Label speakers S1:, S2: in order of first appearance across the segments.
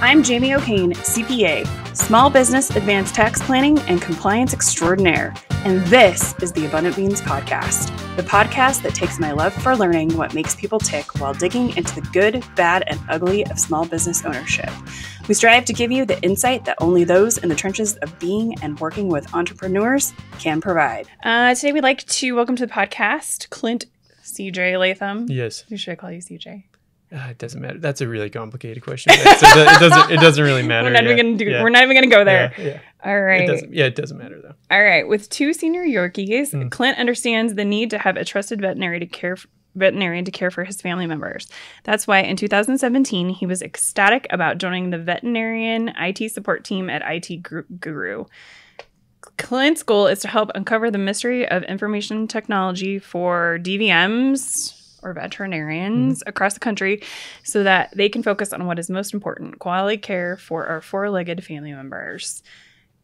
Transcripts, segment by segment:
S1: I'm Jamie O'Kane, CPA, Small Business Advanced Tax Planning and Compliance Extraordinaire, and this is the Abundant Beans Podcast, the podcast that takes my love for learning what makes people tick while digging into the good, bad, and ugly of small business ownership. We strive to give you the insight that only those in the trenches of being and working with entrepreneurs can provide. Today we'd like to welcome to the podcast Clint CJ Latham.
S2: Yes.
S1: Who should I call you, CJ?
S2: It doesn't matter. That's a really complicated question. It doesn't really matter.
S1: We're not even going to go there.
S2: Yeah.
S1: All right.
S2: It doesn't matter though.
S1: All right. With two senior Yorkies, Clint understands the need to have a trusted veterinarian to care for his family members. That's why in 2017, he was ecstatic about joining the veterinarian IT support team at IT Guru. Clint's goal is to help uncover the mystery of information technology for DVMs or veterinarians across the country so that they can focus on what is most important, quality care for our four-legged family members.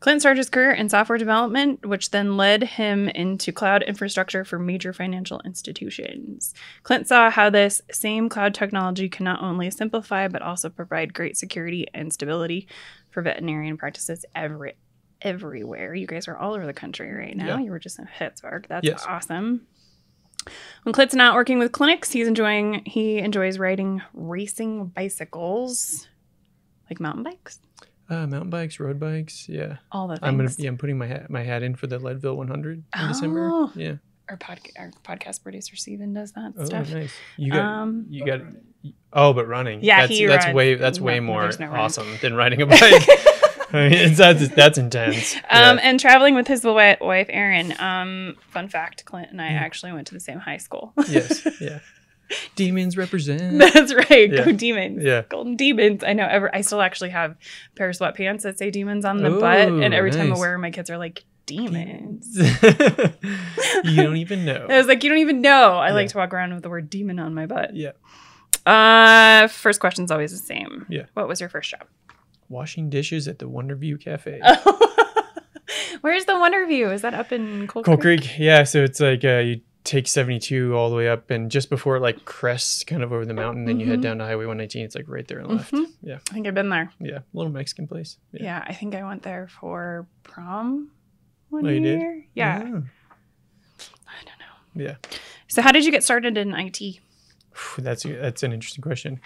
S1: Clint started his career in software development, which then led him into cloud infrastructure for major financial institutions. Clint saw how this same cloud technology can not only simplify, but also provide great security and stability for veterinarian practices everywhere. You guys are all over the country right now. Yeah. You were just in Pittsburgh. That's awesome. When Clint's not working with clinics, he enjoys riding racing bicycles, like mountain bikes.
S2: Mountain bikes, road bikes, yeah.
S1: All the things.
S2: I'm putting my hat in for the Leadville 100 in December. Yeah.
S1: Our podcast producer Steven does that stuff.
S2: Oh, nice. You got. Oh, but running. Yeah, that's way more awesome than riding a bike. I mean, that's intense.
S1: And traveling with his wife, Erin. Fun fact, Clint and I actually went to the same high school.
S2: Yes, yeah. Demons represent.
S1: That's right. Yeah. Go Demons.
S2: Yeah.
S1: Golden Demons. I know. I still actually have a pair of sweatpants that say Demons on the butt. And every time I wear them, my kids are like, Demons.
S2: You don't even know.
S1: I was like, you don't even know. I like to walk around with the word demon on my butt.
S2: Yeah.
S1: First question's always the same.
S2: Yeah.
S1: What was your first job?
S2: Washing dishes at the Wonderview Cafe.
S1: Where's the Wonderview? Is that up in Cold
S2: Creek? Yeah, so it's like you take 72 all the way up, and just before it like crests kind of over the mountain, then you head down to Highway 119. It's like right there on the left. Yeah.
S1: I think I've been there.
S2: Yeah, little Mexican place.
S1: Yeah, I think I went there for prom one
S2: year.
S1: You did? Yeah.
S2: Oh.
S1: I don't know.
S2: Yeah.
S1: So how did you get started in IT?
S2: That's an interesting question.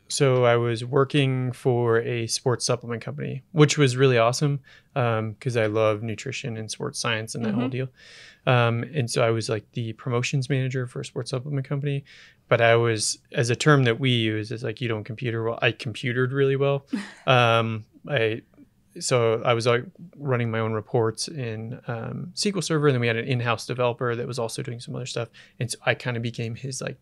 S2: So I was working for a sports supplement company, which was really awesome because I love nutrition and sports science and that whole deal. And so I was like the promotions manager for a sports supplement company. But I was, as a term that we use, is like you don't computer well. I computered really well. So I was like running my own reports in SQL Server, and then we had an in-house developer that was also doing some other stuff. And so I kind of became his like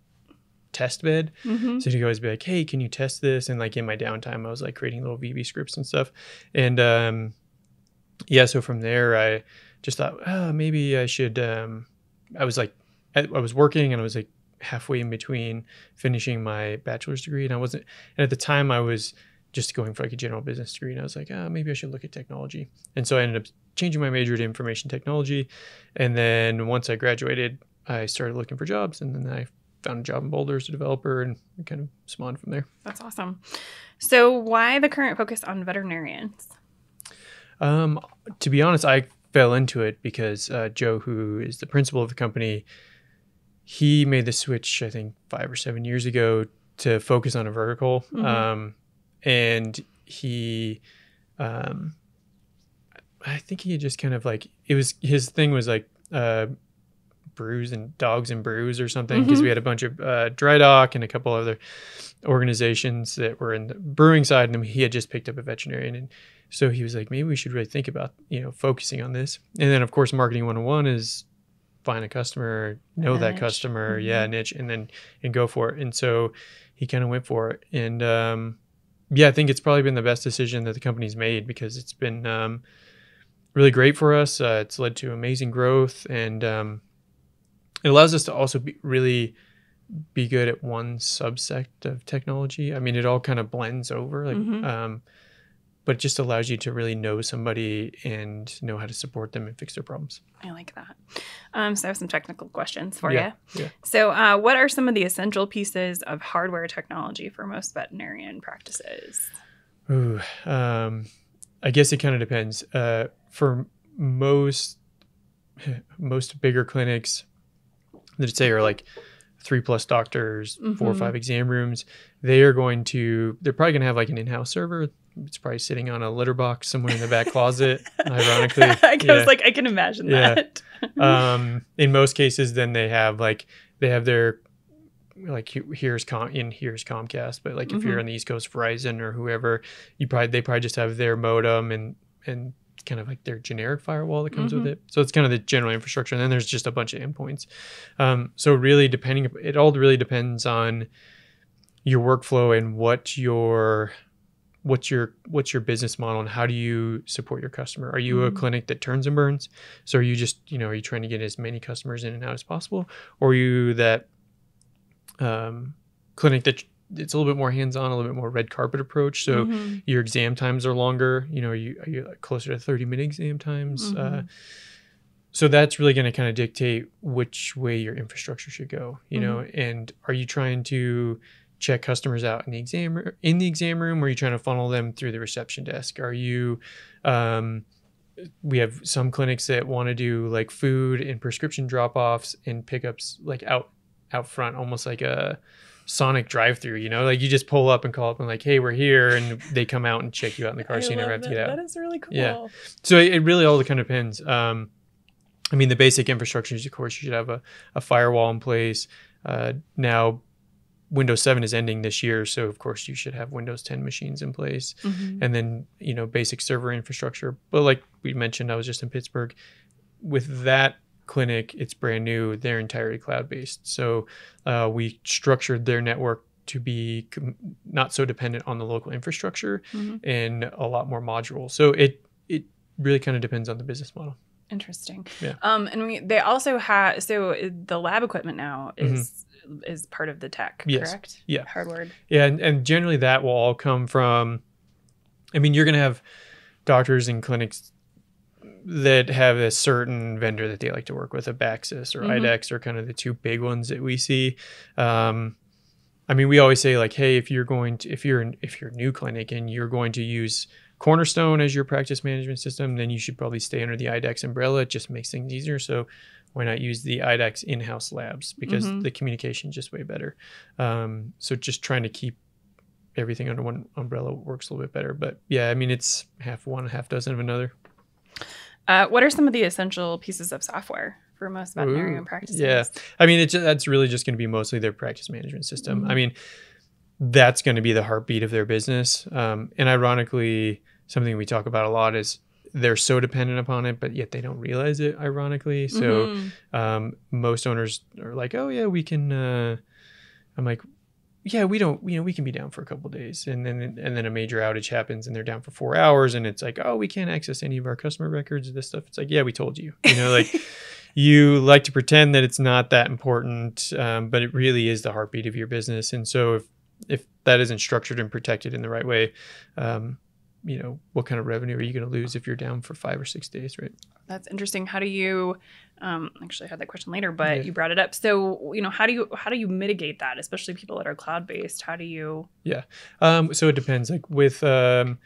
S2: test bed. So he'd always be like, hey, can you test this? And like in my downtime, I was like creating little VB scripts and stuff. And so from there, I just thought, maybe I should, I was working and I was like halfway in between finishing my bachelor's degree. And at the time I was just going for like a general business degree. And I was like, maybe I should look at technology. And so I ended up changing my major to information technology. And then once I graduated, I started looking for jobs, and then I found a job in Boulder as a developer, and kind of spawned from there.
S1: That's awesome. So why the current focus on veterinarians?
S2: To be honest, I fell into it because Joe, who is the principal of the company, he made the switch, I think 5 or 7 years ago to focus on a vertical. And he, I think he just kind of like, his thing was like, brews and dogs and brews or something, because we had a bunch of dry dock and a couple other organizations that were in the brewing side, and then he had just picked up a veterinarian, and so he was like, maybe we should really think about focusing on this. And then of course marketing 101 is find a customer, know that customer, niche, and go for it. And so he kind of went for it, and I think it's probably been the best decision that the company's made, because it's been really great for us. It's led to amazing growth, and it allows us to also be good at one subsect of technology. I mean, it all kind of blends over, like, but it just allows you to really know somebody and know how to support them and fix their problems.
S1: I like that. So I have some technical questions for
S2: Yeah.
S1: you. So what are some of the essential pieces of hardware technology for most veterinarian practices?
S2: Ooh, I guess it kind of depends. For most bigger clinics, let's say are like 3+ doctors, 4 or 5 exam rooms, they're probably going to have like an in-house server. It's probably sitting on a litter box somewhere in the back closet, ironically.
S1: I was like, I can imagine that.
S2: In most cases, then they have their, like here's Comcast, but like if you're on the East Coast, Verizon or whoever, they probably just have their modem and kind of like their generic firewall that comes with it. So it's kind of the general infrastructure, and then there's just a bunch of endpoints. So really it all really depends on your workflow and what's your business model and how do you support your customer. Are you a clinic that turns and burns? So are you just, are you trying to get as many customers in and out as possible? Or are you that clinic that it's a little bit more hands-on, a little bit more red carpet approach? So your exam times are longer. Are you like closer to 30-minute exam times? So that's really going to kind of dictate which way your infrastructure should go, and are you trying to check customers out in the exam room, or are you trying to funnel them through the reception desk? Are you, we have some clinics that want to do like food and prescription drop-offs and pickups like out front, almost like a Sonic drive-through, like you just pull up and call up and like, hey, we're here, and they come out and check you out in the car, so you never have to get out.
S1: That is really cool.
S2: Yeah. So it really all kind of depends. The basic infrastructure is, of course, you should have a firewall in place. Now Windows 7 is ending this year, so of course you should have Windows 10 machines in place, and then basic server infrastructure. But like we mentioned, I was just in Pittsburgh with that clinic. It's brand new; they're entirely cloud-based. So we structured their network to be not so dependent on the local infrastructure and a lot more modular. So it really kind of depends on the business model.
S1: Interesting.
S2: Yeah.
S1: And they also have, so the lab equipment now is part of the tech, correct?
S2: Yeah.
S1: Hardware.
S2: Yeah. And generally that will all come from, you're going to have doctors and clinics that have a certain vendor that they like to work with, a Baxis or IDEX are kind of the two big ones that we see. We always say like, hey, if you're a new clinic and you're going to use Cornerstone as your practice management system, then you should probably stay under the IDEX umbrella. It just makes things easier. So why not use the IDEX in-house labs, because the communication is just way better. So just trying to keep everything under one umbrella works a little bit better. But yeah, it's half one, half dozen of another.
S1: What are some of the essential pieces of software for most veterinarian practices?
S2: Yeah, that's really just going to be mostly their practice management system. That's going to be the heartbeat of their business. And ironically, something we talk about a lot is they're so dependent upon it, but yet they don't realize it, ironically. So most owners are like, oh yeah, we can, I'm like, yeah, we don't, we can be down for a couple of days. And then a major outage happens and they're down for 4 hours, and it's like, oh, we can't access any of our customer records or this stuff. It's like, yeah, we told you, like you like to pretend that it's not that important, but it really is the heartbeat of your business. And so if that isn't structured and protected in the right way, what kind of revenue are you going to lose if you're down for 5 or 6 days, right?
S1: That's interesting. How do you, actually I had that question later, but you brought it up. So, how do you mitigate that, especially people that are cloud-based? How do you?
S2: Yeah. So it depends. Like with, well,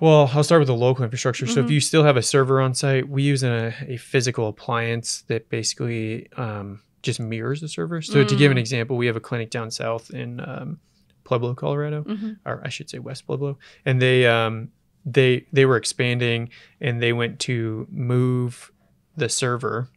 S2: I'll start with the local infrastructure. So if you still have a server on site, we use a physical appliance that basically, just mirrors the server. So to give an example, we have a clinic down south in Pueblo, Colorado, or I should say West Pueblo, and they were expanding, and they went to move the server,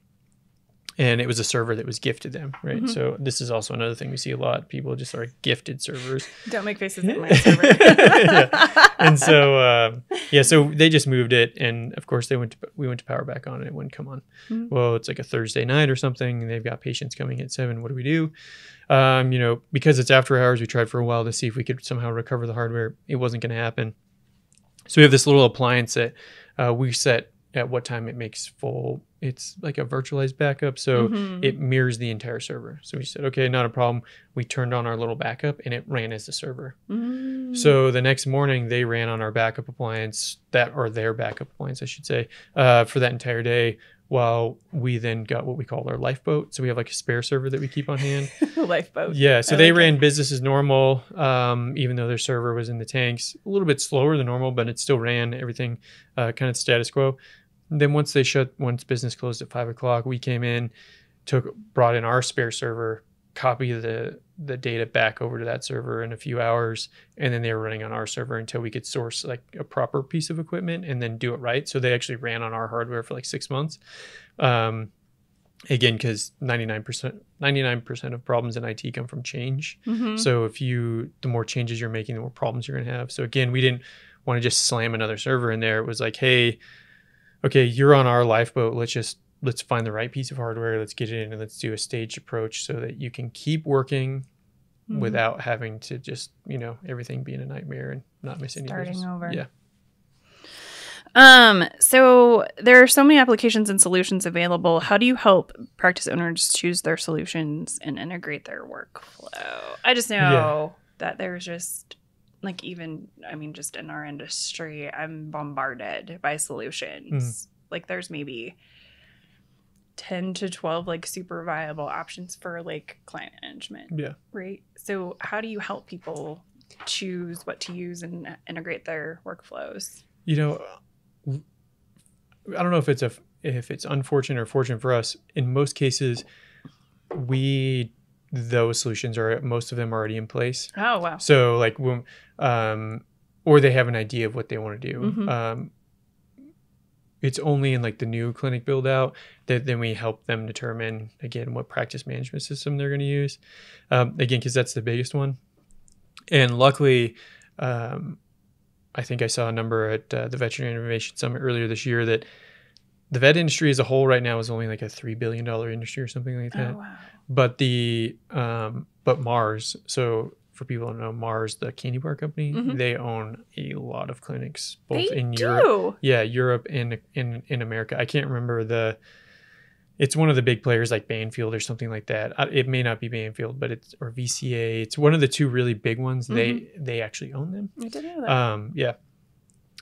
S2: and it was a server that was gifted them, right? So this is also another thing we see a lot. People just are gifted servers.
S1: Don't make faces at my server.
S2: And so so they just moved it, and of course we went to power back on, and it wouldn't come on. Well, it's like a Thursday night or something, and they've got patients coming at 7. What do we do? Because it's after hours, we tried for a while to see if we could somehow recover the hardware. It wasn't going to happen. So we have this little appliance that we set at what time it makes full. It's like a virtualized backup, so it mirrors the entire server. So we said, okay, not a problem. We turned on our little backup and it ran as the server. So the next morning they ran on our backup appliance, their backup appliance, I should say, for that entire day, while we then got what we call our lifeboat. So we have like a spare server that we keep on hand.
S1: Lifeboat.
S2: Yeah. So they ran business as normal, even though their server was in the tanks. A little bit slower than normal, but it still ran everything kind of status quo. And then once business closed at 5 o'clock, we came in, brought in our spare server, copied the data back over to that server in a few hours, and then they were running on our server until we could source like a proper piece of equipment and then do it right. So they actually ran on our hardware for like 6 months. Again, because 99% of problems in IT come from change. So the more changes you're making, the more problems you're going to have. So again, we didn't want to just slam another server in there. It was like, hey, okay, you're on our lifeboat. Let's find the right piece of hardware. Let's get it in and let's do a staged approach so that you can keep working without having to just, everything being a nightmare and not miss any business.
S1: Starting over.
S2: Yeah.
S1: So there are so many applications and solutions available. How do you help practice owners choose their solutions and integrate their workflow? I just know that there's just just in our industry, I'm bombarded by solutions. Like there's maybe 10 to 12 like super viable options for like client management.
S2: Yeah.
S1: Right. So how do you help people choose what to use and integrate their workflows?
S2: I don't know if it's unfortunate or fortunate for us. In most cases, those solutions most of them are already in place.
S1: Oh, wow.
S2: So like when, or they have an idea of what they want to do. It's only in like the new clinic build out that then we help them determine again what practice management system they're going to use. Again, because that's the biggest one. And luckily, I think I saw a number at the Veterinary Innovation Summit earlier this year that the vet industry as a whole right now is only like a $3 billion industry or something like that.
S1: Oh, wow.
S2: But Mars, so for people who don't know, Mars, the candy bar company, they own a lot of clinics both Europe. Yeah, Europe and in America. I can't remember it's one of the big players like Banfield or something like that. It may not be Banfield, but or VCA. It's one of the two really big ones. They actually own them.
S1: I didn't know that.
S2: Yeah.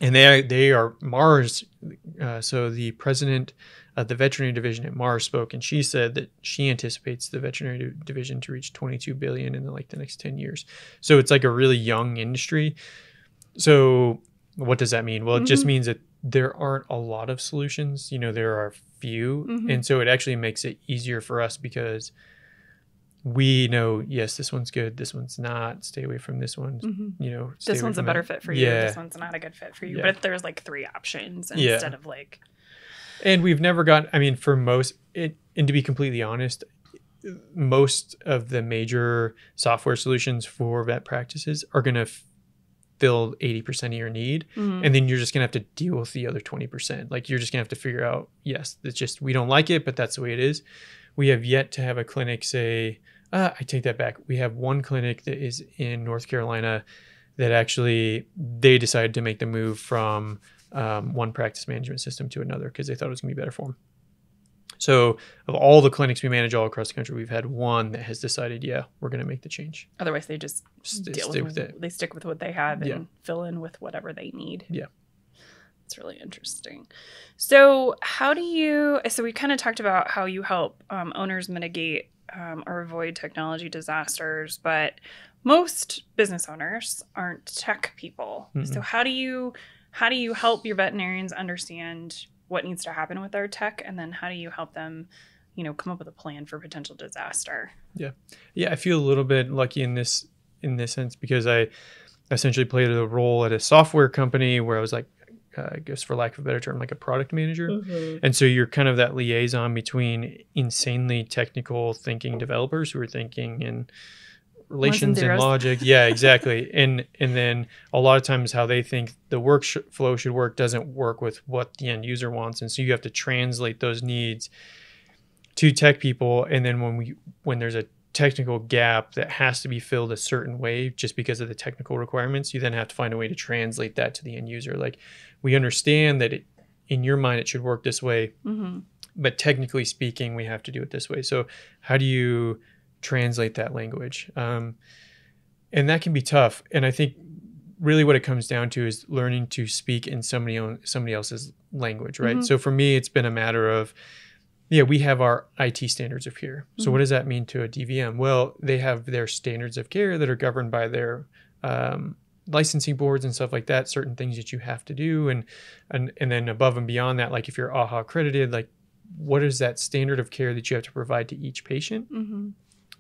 S2: And they are Mars. So the president of the veterinary division at Mars spoke, and she said that she anticipates the veterinary division to reach $22 billion in the next 10 years. So it's like a really young industry. So what does that mean? Well, it just means that there aren't a lot of solutions. There are few, and so it actually makes it easier for us because we know, yes, this one's good, this one's not, stay away from this one.
S1: This one's a better fit for you, this one's not a good fit for you. But if there's like 3 options instead of like,
S2: and we've never for most and to be completely honest, most of the major software solutions for vet practices are going to fill 80% of your need, and then you're just gonna have to deal with the other 20%. Like you're just gonna have to figure out, yes, it's just we don't like it, but that's the way it is. We have yet to have a clinic say, I take that back. We have one clinic that is in North Carolina that actually they decided to make the move from one practice management system to another because they thought it was gonna be better for them. So of all the clinics we manage all across the country, we've had one that has decided, we're going to make the change.
S1: Otherwise, they just deal with it. They stick with what they have and fill in with whatever they need.
S2: Yeah.
S1: It's really interesting. So we kind of talked about how you help owners mitigate or avoid technology disasters, but most business owners aren't tech people. So how do you help your veterinarians understand what needs to happen with their tech, and then how do you help them, come up with a plan for potential disaster? Yeah,
S2: I feel a little bit lucky in this sense because I essentially played a role at a software company where I was like, I guess for lack of a better term, like a product manager. And so you're kind of that liaison between insanely technical thinking developers who are thinking in relations and logic. Yeah, exactly. And then a lot of times how they think the workflow should work doesn't work with what the end user wants. And so you have to translate those needs to tech people. And then when there's a technical gap that has to be filled a certain way just because of the technical requirements, you then have to find a way to translate that to the end user. Like we understand that in your mind, it should work this way.
S1: Mm-hmm.
S2: But technically speaking, we have to do it this way. So how do you translate that language? And that can be tough. And I think really what it comes down to is learning to speak in somebody else's language, right?
S1: Mm-hmm.
S2: So for me, it's been a matter of, we have our IT standards of care. So what does that mean to a DVM? Well, they have their standards of care that are governed by their licensing boards and stuff like that, certain things that you have to do. And then above and beyond that, like if you're AHA accredited, like what is that standard of care that you have to provide to each patient?
S1: Mm-hmm.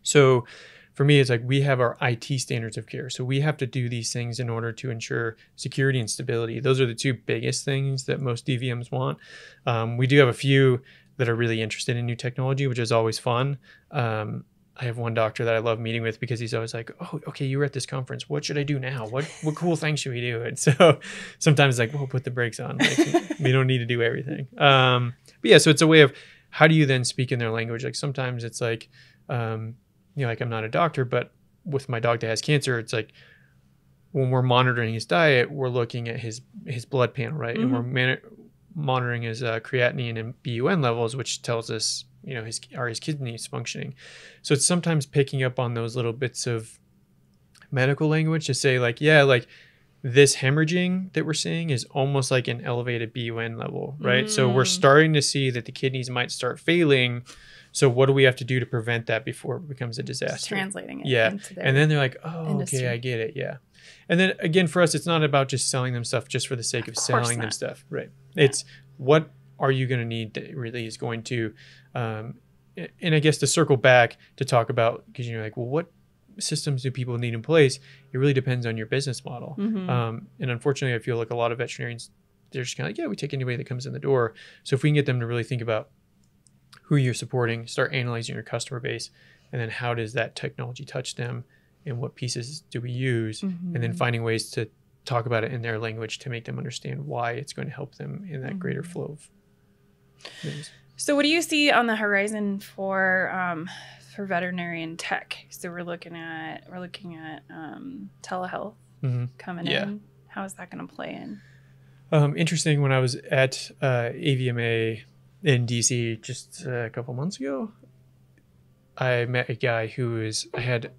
S2: So for me, it's like we have our IT standards of care. So we have to do these things in order to ensure security and stability. Those are the two biggest things that most DVMs want. We do have a few that are really interested in new technology, which is always fun. I have one doctor that I love meeting with because he's always like, oh, okay, you were at this conference. What should I do now? What cool things should we do? And so sometimes like, well, put the brakes on. Like, we don't need to do everything. But yeah, so it's a way of how do you then speak in their language? Like sometimes it's like, like I'm not a doctor, but with my dog that has cancer, it's like when we're monitoring his diet, we're looking at his blood panel, right?
S1: Mm-hmm.
S2: And we're monitoring his creatinine and BUN levels, which tells us, his kidneys functioning. So it's sometimes picking up on those little bits of medical language to say like, like this hemorrhaging that we're seeing is almost like an elevated BUN level, right? So we're starting to see that the kidneys might start failing. So what do we have to do to prevent that before it becomes a disaster?
S1: Just translating it.
S2: Into their and then they're like, oh, industry. Okay, I get it. Yeah. And then again, for us, it's not about just selling them stuff just for the sake of selling them stuff, right? Yeah. It's what are you going to need that really is going to, and I guess to circle back to talk about, because you're like, well, what systems do people need in place? It really depends on your business model. Mm-hmm. And unfortunately, I feel like a lot of veterinarians, they're just kind of like, we take anybody that comes in the door. So if we can get them to really think about who you're supporting, start analyzing your customer base, and then how does that technology touch them and what pieces do we use? Mm-hmm. And then finding ways to talk about it in their language to make them understand why it's going to help them in that greater flow of things.
S1: So what do you see on the horizon for veterinarian tech? So we're looking at telehealth coming in. How is that going to play in?
S2: Interesting. When I was at AVMA in DC just a couple months ago, I met a guy I had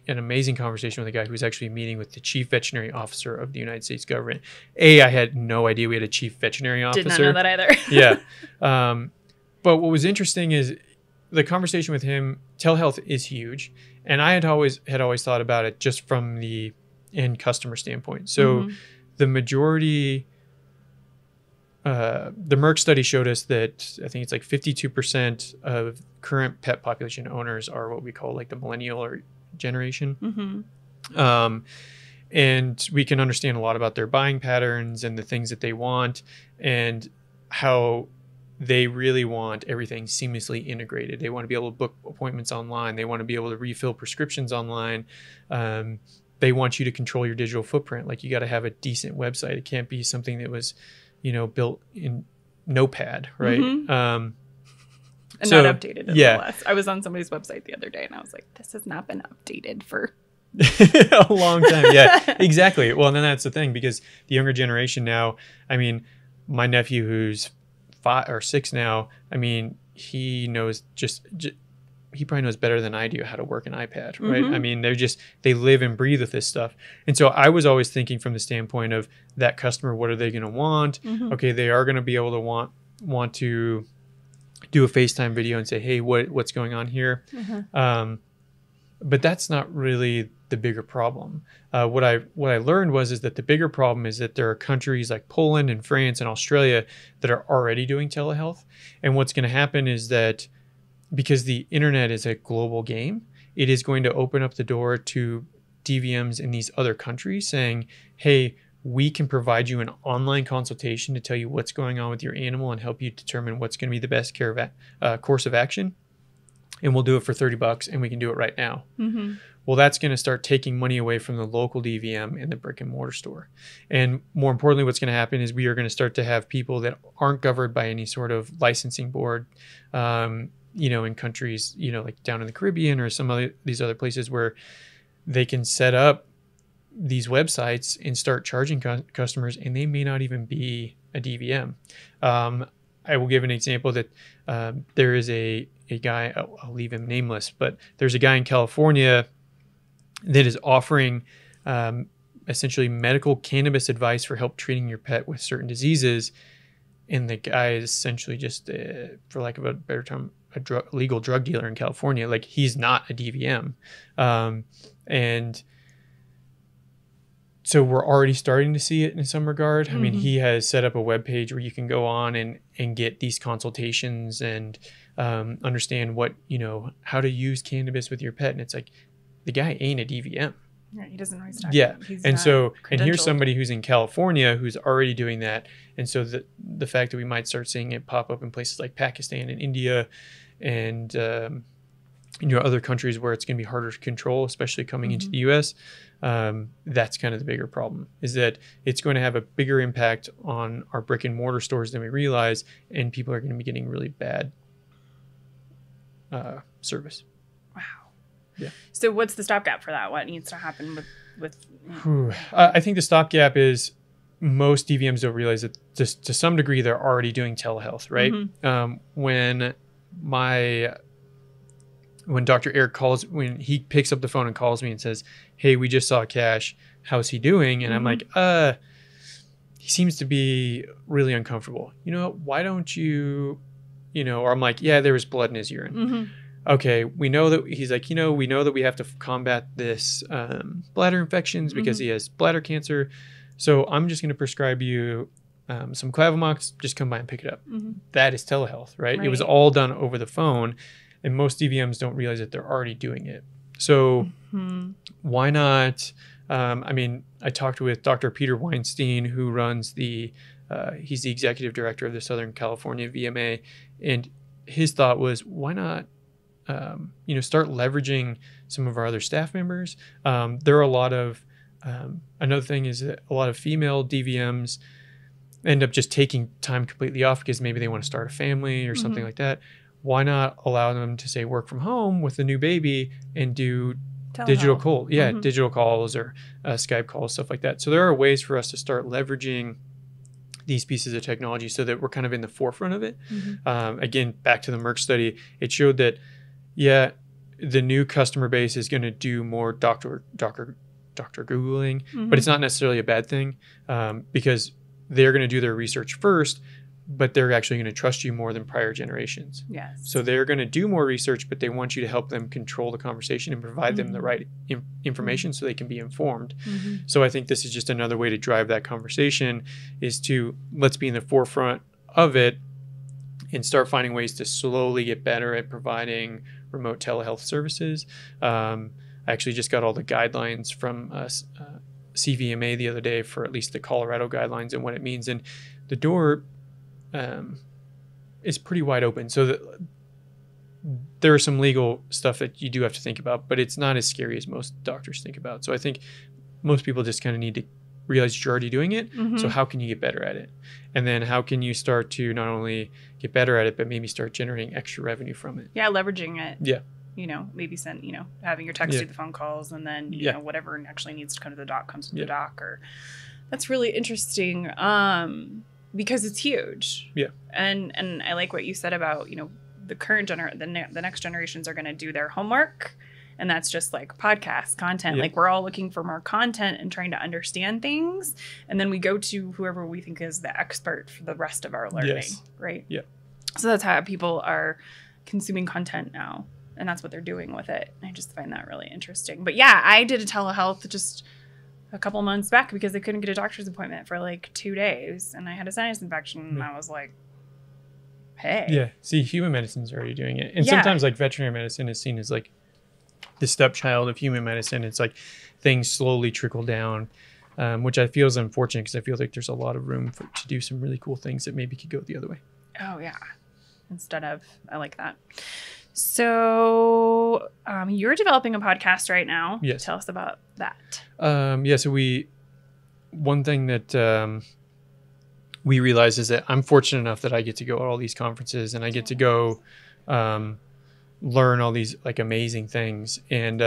S2: an amazing conversation with a guy who was actually meeting with the chief veterinary officer of the United States government. I had no idea we had a chief veterinary officer.
S1: Did not know that either.
S2: Yeah. But what was interesting is the conversation with him. Telehealth is huge. And I had always thought about it just from the end customer standpoint. So the majority, the Merck study showed us that I think it's like 52% of current pet population owners are what we call like the millennial or generation. And we can understand a lot about their buying patterns and the things that they want and how they really want everything seamlessly integrated. They want to be able to book appointments online. They want to be able to refill prescriptions online. They want you to control your digital footprint. Like you got to have a decent website. It can't be something that was, built in Notepad, right?
S1: And not updated in the last. I was on somebody's website the other day and I was like, this has not been updated for
S2: a long time. Yeah, exactly. Well, and then that's the thing, because the younger generation now, I mean, my nephew who's 5 or 6 now, I mean, he knows he probably knows better than I do how to work an iPad, right? I mean, they live and breathe with this stuff. And so I was always thinking from the standpoint of that customer, what are they going to want? Okay, they are going to be able to want to do a FaceTime video and say, hey, what's going on here? But that's not really the bigger problem. What I learned is that the bigger problem is that there are countries like Poland and France and Australia that are already doing telehealth. And what's going to happen is that because the internet is a global game, it is going to open up the door to DVMs in these other countries saying, hey, we can provide you an online consultation to tell you what's going on with your animal and help you determine what's going to be the best course of action. And we'll do it for $30 and we can do it right now. Well, that's going to start taking money away from the local DVM and the brick and mortar store. And more importantly, what's going to happen is we are going to start to have people that aren't governed by any sort of licensing board, in countries, like down in the Caribbean or these other places where they can set up these websites and start charging customers, and they may not even be a DVM. I will give an example that there is a guy, I'll leave him nameless, but there's a guy in California that is offering essentially medical cannabis advice for help treating your pet with certain diseases. And the guy is essentially just, for lack of a better term, a legal drug dealer in California. Like, he's not a DVM. And so we're already starting to see it in some regard. I mean, he has set up a web page where you can go on and get these consultations and understand what, how to use cannabis with your pet. And it's like, the guy ain't a DVM.
S1: Yeah, he doesn't know he's talking.
S2: Yeah.
S1: He's
S2: and so, and here's somebody who's in California who's already doing that. And so the fact that we might start seeing it pop up in places like Pakistan and India and, other countries where it's going to be harder to control, especially coming into the US, that's kind of the bigger problem, is that it's going to have a bigger impact on our brick and mortar stores than we realize. And people are going to be getting really bad service.
S1: Wow.
S2: Yeah.
S1: So what's the stopgap for that? What needs to happen with
S2: I think the stopgap is most DVMs don't realize that to some degree they're already doing telehealth, right? When Dr. Eric when he picks up the phone and calls me and says, "Hey, we just saw Cash. How's he doing?" And I'm like, he seems to be really uncomfortable. Why don't you, or I'm like, yeah, there was blood in his urine. Okay, we know that he's like, we know that we have to combat this bladder infections because he has bladder cancer. So I'm just going to prescribe you some Clavamox. Just come by and pick it up. That is telehealth, right? It was all done over the phone. And most DVMs don't realize that they're already doing it. So why not? I talked with Dr. Peter Weinstein, who runs he's the executive director of the Southern California VMA. And his thought was, why not, start leveraging some of our other staff members? There are a lot of, another thing is that a lot of female DVMs end up just taking time completely off because maybe they want to start a family or something like that. Why not allow them to say work from home with the new baby and do digital calls or Skype calls, stuff like that. So there are ways for us to start leveraging these pieces of technology so that we're kind of in the forefront of it. Again, back to the Merck study, it showed that, the new customer base is going to do more doctor Googling, but it's not necessarily a bad thing because they're going to do their research first, but they're actually going to trust you more than prior generations.
S1: Yes.
S2: So they're going to do more research, but they want you to help them control the conversation and provide them the right information so they can be informed. So I think this is just another way to drive that conversation, is to let's be in the forefront of it and start finding ways to slowly get better at providing remote telehealth services. I actually just got all the guidelines from CVMA the other day for at least the Colorado guidelines and what it means. And the door is pretty wide open. So there are some legal stuff that you do have to think about, but it's not as scary as most doctors think about. So I think most people just kind of need to realize you're already doing it. So how can you get better at it? And then how can you start to not only get better at it, but maybe start generating extra revenue from it?
S1: Yeah, leveraging it.
S2: Yeah.
S1: Maybe send, having your text do the phone calls, and then, whatever actually needs to come to the doc comes to the doc. Or that's really interesting. Because it's huge. Yeah. And I like what you said about, the current the next generations are going to do their homework, and that's just like podcast content. Like, we're all looking for more content and trying to understand things, and then we go to whoever we think is the expert for the rest of our learning, right? Yeah. So that's how people are consuming content now, and that's what they're doing with it. I just find that really interesting. But yeah, I did a telehealth just a couple months back because I couldn't get a doctor's appointment for like 2 days, and I had a sinus infection, and I was like, hey. Yeah.
S2: See, human medicine's already doing it. And sometimes like veterinary medicine is seen as like the stepchild of human medicine. It's like things slowly trickle down, which I feel is unfortunate because I feel like there's a lot of room to do some really cool things that maybe could go the other way.
S1: Oh, yeah. I like that. So you're developing a podcast right now.
S2: Yes.
S1: Tell us about that.
S2: So one thing that we realize is that I'm fortunate enough that I get to go to all these conferences and I get to go learn all these like amazing things. And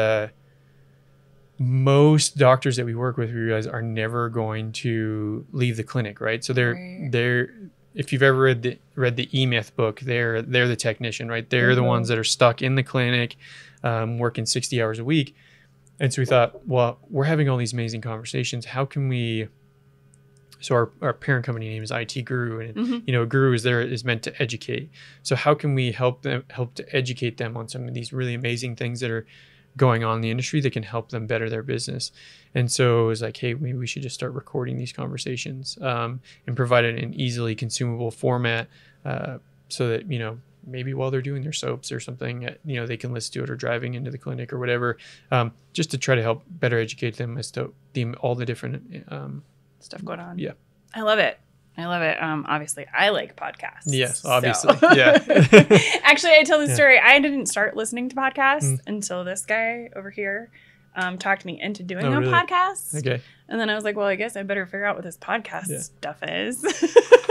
S2: most doctors that we work with, we realize, are never going to leave the clinic, right? So they're if you've ever read the E-Myth book, they're the technician, right? They're the ones that are stuck in the clinic, working 60 hours a week. And so we thought, well, we're having all these amazing conversations. How can we? So our parent company name is IT Guru, and you know, Guru is meant to educate. So how can we help to educate them on some of these really amazing things that are going on in the industry that can help them better their business? And so it was like, hey, maybe we should just start recording these conversations and provide it in an easily consumable format, so that, you know, maybe while they're doing their soaps or something, you know, they can listen to it or driving into the clinic or whatever, just to try to help better educate them as to all the different
S1: stuff going on.
S2: Yeah.
S1: I love it. Obviously, I like podcasts.
S2: Yes, obviously. So. Yeah.
S1: Actually, I tell the story. I didn't start listening to podcasts until this guy over here talked me into doing a podcast.
S2: Okay.
S1: And then I was like, well, I guess I better figure out what this podcast stuff is.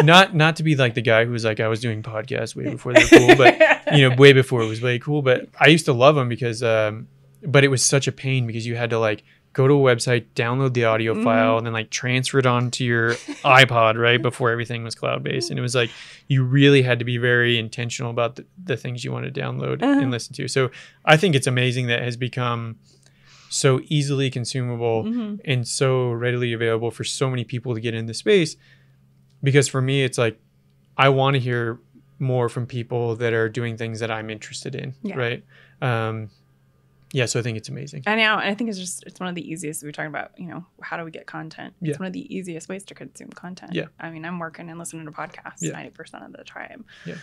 S2: not to be like the guy who was like, I was doing podcasts way before they were cool, but, you know, way before it was way cool. But I used to love them because, but it was such a pain because you had to like go to a website, download the audio file, and then like transfer it onto your iPod, right? Before everything was cloud-based. And it was like, you really had to be very intentional about the things you want to download and listen to. So I think it's amazing that it has become so easily consumable and so readily available for so many people to get into space. Because for me, it's like, I want to hear more from people that are doing things that I'm interested in, right? Yeah, so I think it's amazing.
S1: I know. And I think it's one of the easiest. We were talking about, you know, how do we get content?
S2: Yeah.
S1: It's one of the easiest ways to consume content.
S2: Yeah.
S1: I mean, I'm working and listening to podcasts 90% of the time.
S2: Yeah.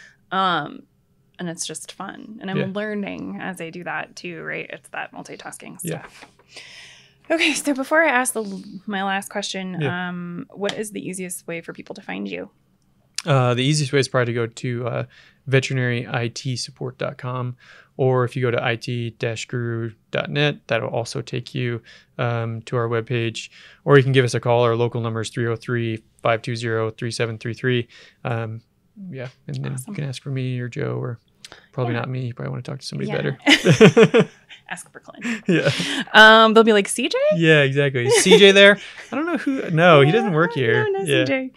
S1: And it's just fun. And I'm learning as I do that too, right? It's that multitasking stuff. Okay, so before I ask my last question, what is the easiest way for people to find you?
S2: The easiest way is probably to go to veterinaryitsupport.com, or if you go to it-guru.net, that'll also take you to our webpage, or you can give us a call. Our local number is 303-520-3733. Yeah, and then you can ask for me or Joe, or probably not me. You probably want to talk to somebody better.
S1: Ask for Clint.
S2: Yeah.
S1: They'll be like, CJ?
S2: Yeah, exactly. Is CJ there? I don't know who. No, he doesn't work here.
S1: No, CJ.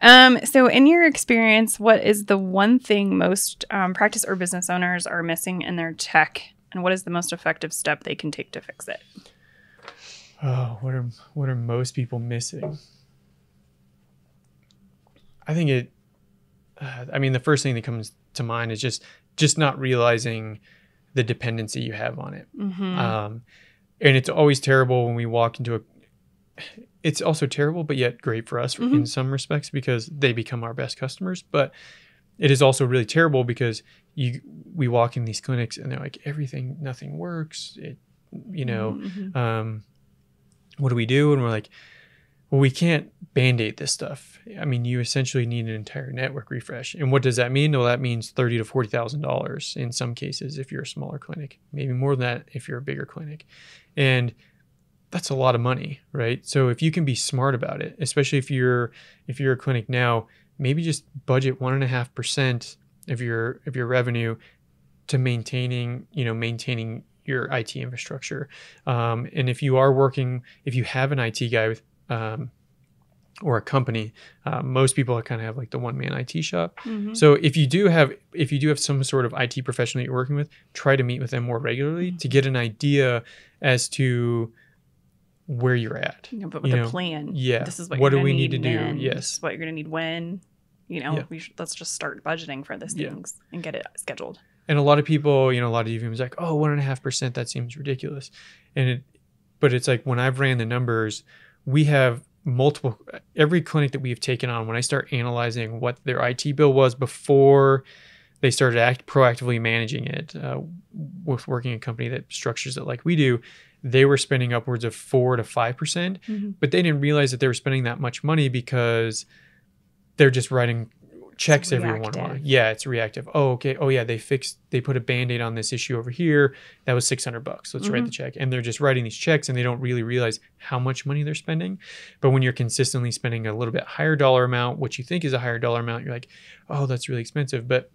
S1: Yeah. So in your experience, what is the one thing most practice or business owners are missing in their tech, and what is the most effective step they can take to fix it?
S2: Oh, what are most people missing? I think I mean, the first thing that comes to mind is just not realizing the dependency you have on it. And it's always terrible when we walk into it's also terrible, but yet great for us in some respects, because they become our best customers. But it is also really terrible because we walk in these clinics and they're like, nothing works. What do we do? And we're like, well, we can't band-aid this stuff. I mean, you essentially need an entire network refresh. And what does that mean? Well, that means $30,000 to $40,000 in some cases if you're a smaller clinic, maybe more than that if you're a bigger clinic. And that's a lot of money, right? So if you can be smart about it, especially if you're a clinic now, maybe just budget 1.5% of your revenue to maintaining your IT infrastructure. And if you have an IT guy with or a company, most people kind of have like the one-man IT shop. So if you do have some sort of IT professional that you're working with, try to meet with them more regularly to get an idea as to where you're at.
S1: But with a plan.
S2: Yeah.
S1: This is what
S2: do we need to do? Yes.
S1: This is what you're going to need when. Let's just start budgeting for these things and get it scheduled. And
S2: a lot of people, a lot of DVMs like, oh, 1.5%, that seems ridiculous. But it's like, when I've ran the numbers, we have every clinic that we've taken on, when I start analyzing what their IT bill was before they started proactively managing it, with working in a company that structures it like we do, they were spending upwards of 4 to 5%, but they didn't realize that they were spending that much money because they're just writing checks every 1 month. Yeah, it's reactive. Oh, okay. Oh, yeah, they put a Band-Aid on this issue over here. That was $600. Let's write the check. And they're just writing these checks and they don't really realize how much money they're spending. But when you're consistently spending a little bit higher dollar amount, what you think is a higher dollar amount, you're like, oh, that's really expensive. But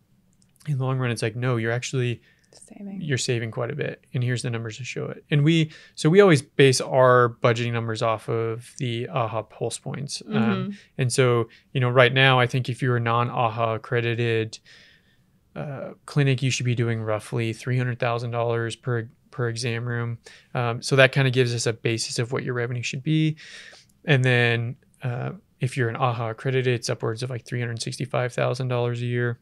S2: in the long run, it's like, no, you're actually you're saving quite a bit. And here's the numbers to show it. And we always base our budgeting numbers off of the AHA pulse points. And so, right now, I think if you're a non-AHA accredited clinic, you should be doing roughly $300,000 per exam room. So that kind of gives us a basis of what your revenue should be. And then if you're an AHA accredited, it's upwards of like $365,000 a year.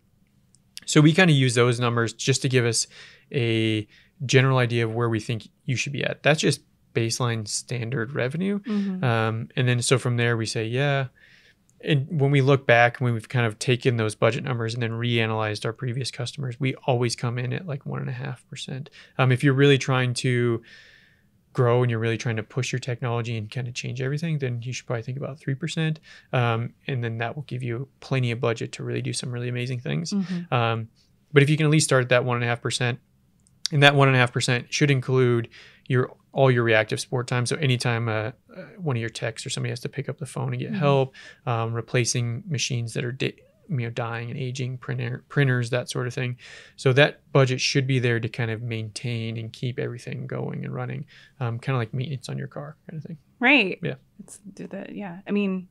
S2: So we kind of use those numbers just to give us a general idea of where we think you should be at. That's just baseline standard revenue. And then so from there we say, yeah. And when we look back, when we've kind of taken those budget numbers and then reanalyzed our previous customers, we always come in at like 1.5%. If you're really trying to grow and you're really trying to push your technology and kind of change everything, then you should probably think about 3%. And then that will give you plenty of budget to really do some really amazing things. But if you can at least start at that 1.5%, and that 1.5% should include all your reactive support time. So anytime one of your techs or somebody has to pick up the phone and get help, replacing machines that are dying and aging, printers, that sort of thing. So that budget should be there to kind of maintain and keep everything going and running, kind of like maintenance on your car kind of thing.
S1: Right.
S2: Yeah.
S1: I mean,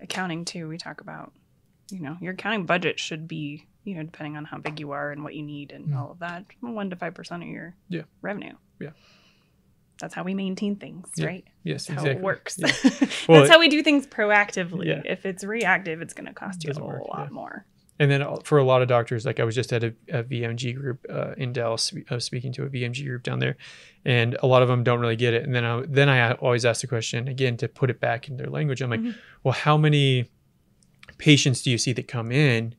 S1: accounting too, we talk about, your accounting budget should be, depending on how big you are and what you need and all of that, 1 to 5% of your revenue. Yeah. That's how we maintain things, right?
S2: Yes,
S1: That's
S2: exactly.
S1: how it works.
S2: Yeah.
S1: That's how we do things proactively.
S2: Yeah.
S1: If it's reactive, it's going to cost you a lot more.
S2: And then for a lot of doctors, like I was just at a VMG group in Dallas, I was speaking to a VMG group down there, and a lot of them don't really get it. And then I always ask the question, again, to put it back in their language. I'm like, well, how many patients do you see that come in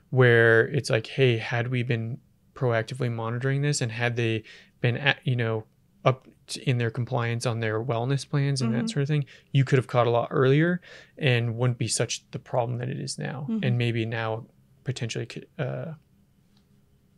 S2: where it's like, hey, had we been proactively monitoring this and had they been up in their compliance on their wellness plans and that sort of thing, you could have caught a lot earlier and wouldn't be such the problem that it is now. And maybe now potentially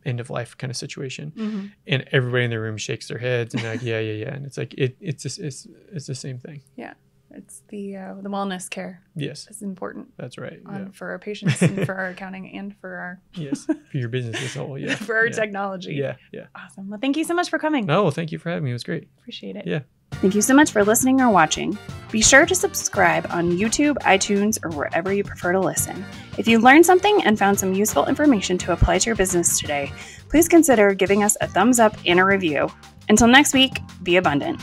S2: end of life kind of situation. And everybody in the room shakes their heads and they're like, yeah. And it's like, it's the same thing.
S1: Yeah. It's the wellness care.
S2: Yes.
S1: It's important.
S2: That's right.
S1: For our patients and for our accounting and for our...
S2: Yes. For your business as a whole. Yeah.
S1: For our technology.
S2: Yeah.
S1: Awesome. Well, thank you so much for coming.
S2: No, well, thank you for having me. It was great.
S1: Appreciate it.
S2: Yeah.
S1: Thank you so much for listening or watching. Be sure to subscribe on YouTube, iTunes, or wherever you prefer to listen. If you learned something and found some useful information to apply to your business today, please consider giving us a thumbs up and a review. Until next week, be abundant.